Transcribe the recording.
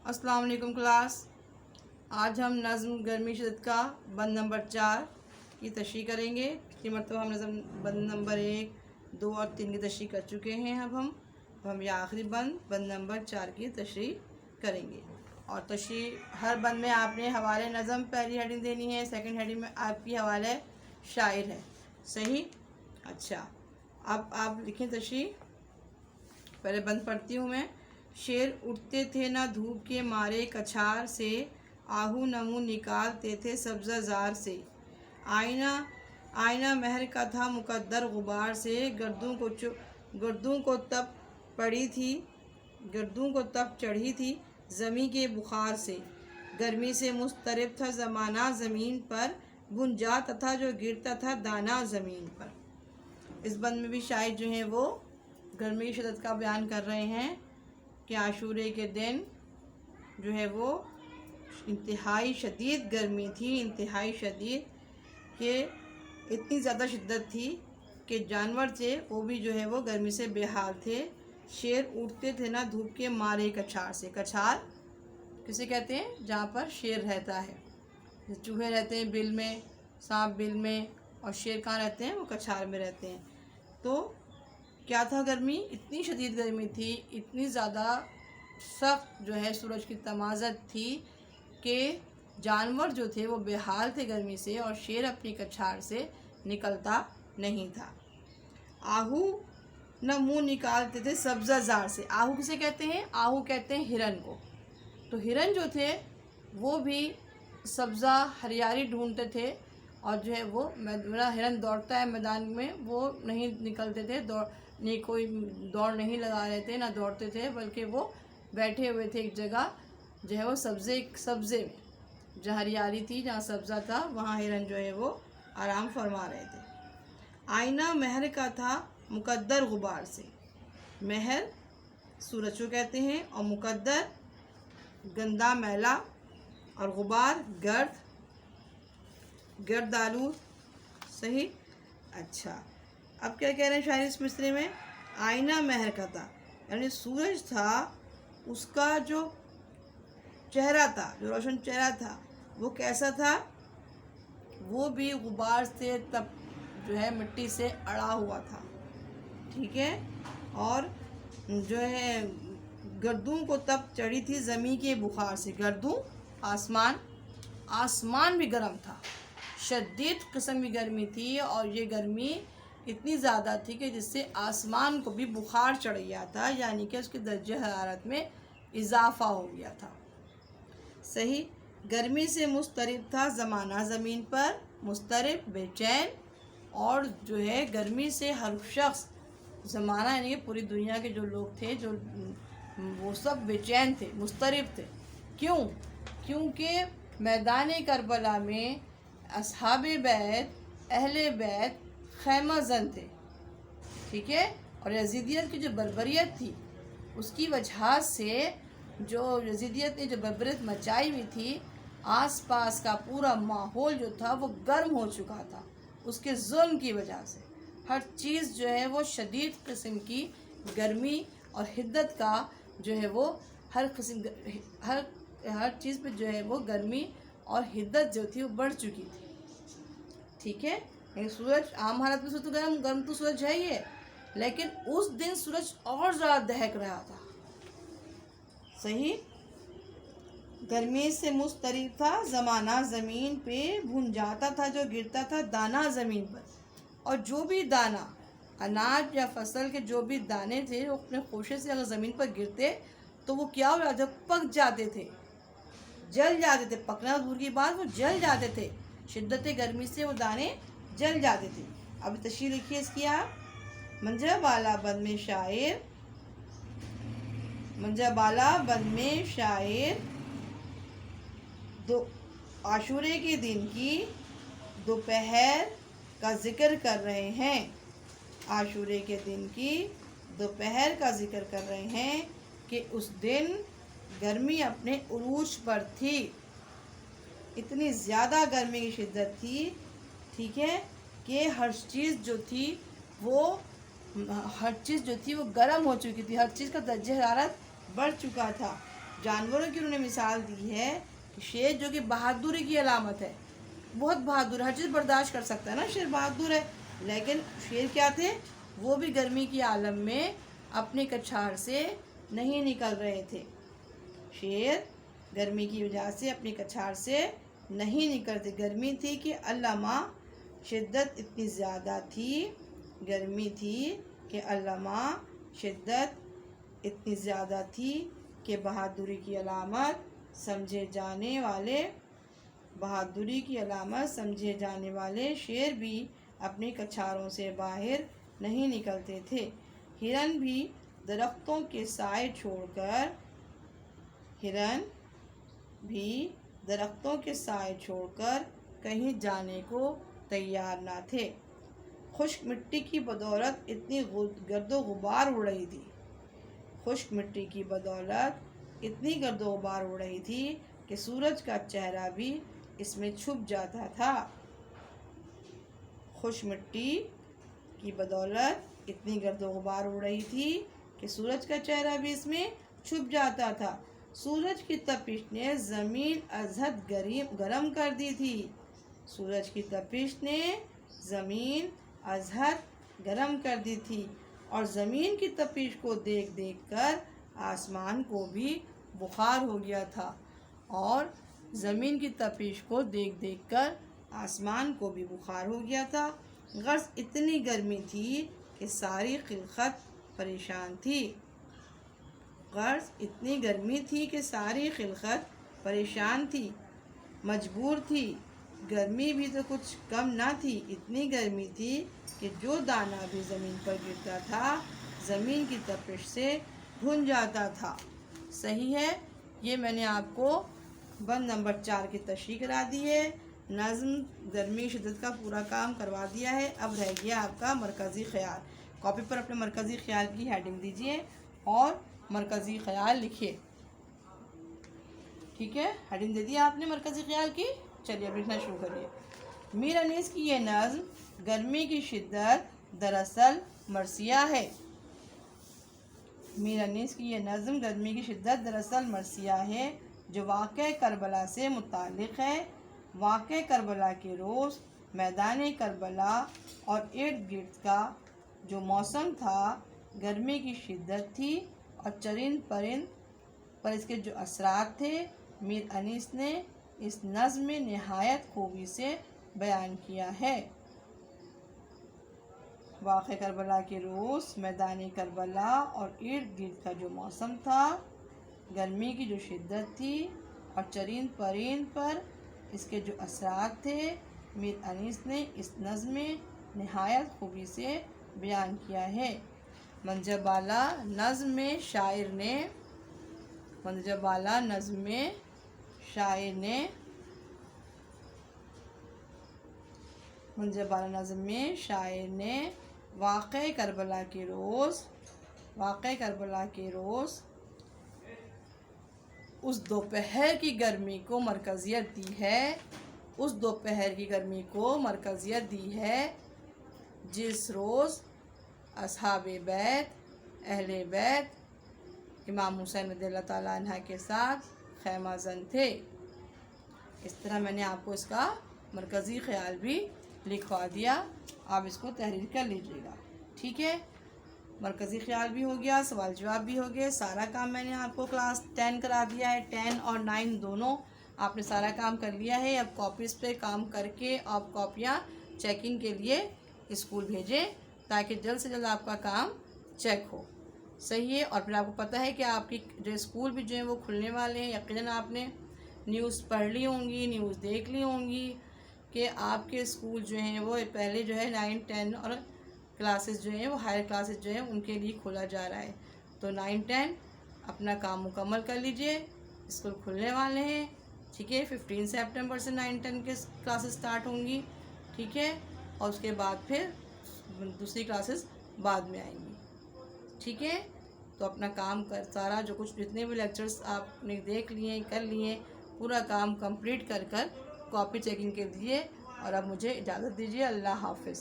अस्सलाम वालेकुम क्लास। आज हम नज़्म गर्मी शिद्दत का बंद नंबर 4 की तशरीह करेंगे। पिछली मरतबा हम नज़्म बंद नंबर 1, 2 और 3 की तशरीह कर चुके हैं। अब हम ये आखिरी बंद नंबर 4 की तशरीह करेंगे। और तशरीह हर बंद में आपने हवाले नज़्म पहली हेडिंग देनी है, सेकंड हेडिंग में आपकी हवाले शायर है। सही? अच्छा, अब आप लिखें तशरीह। पहले बंद पढ़ती हूँ मैं। शेर उठते थे ना धूप के मारे कछार से, आहू नमू निकालते थे सब्ज़ा जार से। आईना आईना महर का था मुकद्दर गुबार से, गर्दों को तप पड़ी थी, गर्दों को तप चढ़ी थी ज़मी के बुखार से। गर्मी से मुस्तरब था ज़माना ज़मीन पर, बुन जाता था जो गिरता था दाना ज़मीन पर। इस बंद में भी शायर जो हैं वो गर्मी की शिद्दत का बयान कर रहे हैं कि आशूरे के दिन जो है वो इंतहाई शदीद गर्मी थी, इंतहाई शदीद कि इतनी ज़्यादा शिद्दत थी कि जानवर थे वो भी जो है वो गर्मी से बेहाल थे। शेर उठते थे ना धूप के मारे कछार से। कछार किसे कहते हैं? जहाँ पर शेर रहता है। चूहे रहते हैं बिल में, सांप बिल में, और शेर कहाँ रहते हैं? वो कछार में रहते हैं। तो क्या था, गर्मी इतनी शदीद गर्मी थी, इतनी ज़्यादा सख्त जो है सूरज की तमाज़त थी कि जानवर जो थे वो बेहाल थे गर्मी से, और शेर अपनी कछार से निकलता नहीं था। आहू न मुँह निकालते थे सब्ज़ा जार से। आहू किसे कहते हैं? आहू कहते हैं हिरन को। तो हिरन जो थे वो भी सब्ज़ा हरियाली ढूंढते थे, और जो है वो मेरा हिरन दौड़ता है मैदान में, वो नहीं निकलते थे, कोई दौड़ नहीं लगा रहे थे, ना दौड़ते थे, बल्कि वो बैठे हुए थे एक जगह जो है वो सब्ज़े में, जहाँ हरियाली थी, जहाँ सब्ज़ा था, वहाँ हिरन जो है वो आराम फरमा रहे थे। आईना महर का था मुकद्दर गुबार से। महर सूरज को कहते हैं, और मुकद्दर गंदा मैला, और गुबार गर्दालूद। सही? अच्छा, अब क्या कह रहे हैं शायर इस मिसरे में? आईना महर का था, यानी सूरज था, उसका जो चेहरा था, जो रोशन चेहरा था, वो कैसा था? वो भी गुबार से तब जो है मिट्टी से अड़ा हुआ था। ठीक है? और जो है गर्दों को तब चढ़ी थी ज़मी के बुखार से। गर्दों आसमान भी गर्म था, शदीद किस्म की गर्मी थी, और ये गर्मी इतनी ज़्यादा थी कि जिससे आसमान को भी बुखार चढ़ गया था, यानी कि उसके दर्जे हरारत में इजाफ़ा हो गया था। सही? गर्मी से मुस्तरब था ज़माना ज़मीन पर, मुस्तरब बेचैन, और जो है गर्मी से हर शख्स, ज़माना यानी कि पूरी दुनिया के जो लोग थे, जो वो सब बेचैन थे, मुस्तरब थे। क्यों? क्योंकि मैदान करबला में असहाबे बैत, अहले बैत खैमा जन थे। ठीक है? और यजीदियत की जो बर्बरियत थी, उसकी वजह से जो यजीदियत ने जो बर्बरियत मचाई हुई थी, आस पास का पूरा माहौल जो था वो गर्म हो चुका था, उसके जुल्म की वजह से। हर चीज़ जो है वो शदीद किस्म की गर्मी और हिद्दत का जो है वो हर चीज़ पे जो है वो गर्मी और हिद्दत जो थी वो बढ़ चुकी थी। ठीक है? सूरज आम हालत में तो गर्म तो सूरज है ही है, लेकिन उस दिन सूरज और ज़्यादा दहक रहा था। सही? गर्मी से मुस्तरब था ज़माना ज़मीन पे, भुन जाता था जो गिरता था दाना ज़मीन पर। और जो भी दाना, अनाज या फसल के जो भी दाने थे, वो अपने खोशे से अगर ज़मीन पर गिरते तो वो क्या हो जाता? जब पक जाते थे, जल जाते थे। पकना दूर की बात, वो जल जाते थे, शिद्दत गर्मी से वो दाने जल जाते थे। अब तशरीह लिखिए इसकी आप। मंजबाला बंद में शायर, मंजबाला बंद में शायर दो आशूरे के दिन की दोपहर का जिक्र कर रहे हैं। आशूरे के दिन की दोपहर का जिक्र कर रहे हैं कि उस दिन गर्मी अपने उरूज पर थी, इतनी ज़्यादा गर्मी की शिद्दत थी, ठीक है, कि हर चीज़ जो थी वो गर्म हो चुकी थी, हर चीज़ का दर्जे हरारत बढ़ चुका था। جانوروں کی انہوں نے مثال دی ہے کہ شیر جو کہ بہادری کی علامت ہے، بہت بہادر، ہر چیز برداشت کر سکتا ہے نا، شیر بہادر ہے، لیکن شیر کیا تھے؟ وہ بھی گرمی کے عالم میں اپنے کچھار سے نہیں نکل رہے تھے۔ شیر گرمی کی وجہ سے اپنی کچھار سے نہیں نکلتے۔ گرمی تھی کہ علامہ شدت اتنی زیادہ تھی، گرمی تھی کہ علامہ شدت اتنی زیادہ تھی کہ بہادری کی علامت سمجھے جانے والے شیر بھی اپنی کچھاروں سے باہر نہیں نکلتے تھے۔ ہرن بھی درختوں کے سائے چھوڑ کر کہیں جانے کو تیار نہ تھے۔ خشک مٹی کی بدولت اتنی گرد و غبار اڑ رہی تھی کہ سورج کا چہرہ بھی اس میں چھپ جاتا تھا۔ خشک مٹی کی بدولت اتنی گرد و غبار اڑ رہی تھی کہ سورج کا چہرہ بھی اس میں چھپ جاتا تھا۔ سورج کی تپش نے زمین ازحد گرم کر دی تھی۔ سورج کی تپش نے زمین ازحد گرم کر دی تھی اور زمین کی تپش کو دیکھ کر آسمان کو بھی بخار ہو گیا تھا، غرض اتنی گرمی تھی کہ ساری خلقت پریشان تھی، مجبور تھی۔ گرمی بھی تو کچھ کم نہ تھی، اتنی گرمی تھی کہ جو دانہ بھی زمین پر گرتا تھا زمین کی تپش سے بھن جاتا تھا۔ صحیح ہے، یہ میں نے آپ کو بند نمبر 4 کی تشریح کرا دی ہے۔ نظم گرمی شدت کا پورا کام کروا دیا ہے۔ اب رہ گیا آپ کا مرکزی خیال۔ کاپی پر اپنے مرکزی خیال کی ہیڈنگ دیجیے اور مرکزی خیال لکھیے۔ ٹھیک ہے، ہیڈنگ دے دیا آپ نے مرکزی خیال کی۔ چلیے اب لکھنا شروع کریے۔ میر انیس کی یہ نظم گرمی کی شدت دراصل مرثیہ ہے۔ میر انیس کی یہ نظم گرمی کی شدت دراصل مرثیہ ہے جو واقعہ کربلا سے متعلق ہے۔ واقعہ کربلا کے روز میدان کربلا اور ارد گرد کا جو موسم تھا گرمی کی شدت تھی اور چرند پرند پر اس کے جو اثرات تھے میر انیس نے اس نظم میں نہایت خوبی سے بیان کیا ہے۔ واقعہ کربلا کے روز میدان کربلا اور ارد گرد کا جو موسم تھا گرمی کی جو شدت تھی اور چرند پرند پر اس کے جو اثرات تھے میر انیس نے اس نظم میں نہایت خوبی سے بیان کیا ہے۔ منظر بالا نظم میں شاعر نے واقعہ کربلا کے روز اس دوپہر کی گرمی کو مرکزیت دی ہے جس روز اصحاب بیت اہل بیت امام حسین رضی اللہ تعالیٰ عنہ کے ساتھ خیمہ زن تھے۔ اس طرح میں نے آپ کو اس کا مرکزی خیال بھی لکھوا دیا، آپ اس کو تحریر کر لیجیے گا۔ ٹھیک ہے، مرکزی خیال بھی ہو گیا، سوال جواب بھی ہو گیا، سارا کام میں نے آپ کو کلاس 10 کرا دیا ہے۔ 10 اور 9 دونوں آپ نے سارا کام کر لیا ہے۔ اب کاپیز پہ کام کر کے آپ کاپیاں چیکنگ کے لیے اسکول بھیجیں تاکہ جلد سے جلد آپ کا کام چیک ہو۔ صحیح ہے، اور پھر آپ کو پتہ ہے کہ آپ کی جو اسکول بھی جو ہیں وہ کھلنے والے ہیں۔ یقیناً آپ نے نیوز پڑھ لی ہوں گی، نیوز دیکھ لی ہوں گی کہ آپ کے اسکول جو ہیں وہ پہلے جو ہے 9, 10 اور کلاسز جو ہیں وہ ہائر کلاسز جو ہیں ان کے لیے کھولا جا رہا ہے۔ تو 9, 10 اپنا کام مکمل کر لیجئے، اسکول کھلنے والے ہیں۔ ٹھیک ہے، 15 سپٹمبر سے 9, 10 کے کلاسز سٹارٹ ہوں گی۔ ٹھیک ہے، اور اس کے بعد پھر دوسری کلاسز بعد میں آئیں گی۔ ٹھیک ہے، تو اپنا کام سارا جو کچھ جتنے بھی لیکچرز آپ نے دیکھ لیے کر لیے پورا کام کمپلیٹ کر کاپی چیکنگ کے لیے، اور اب مجھے اجازت دیجیے۔ اللہ حافظ۔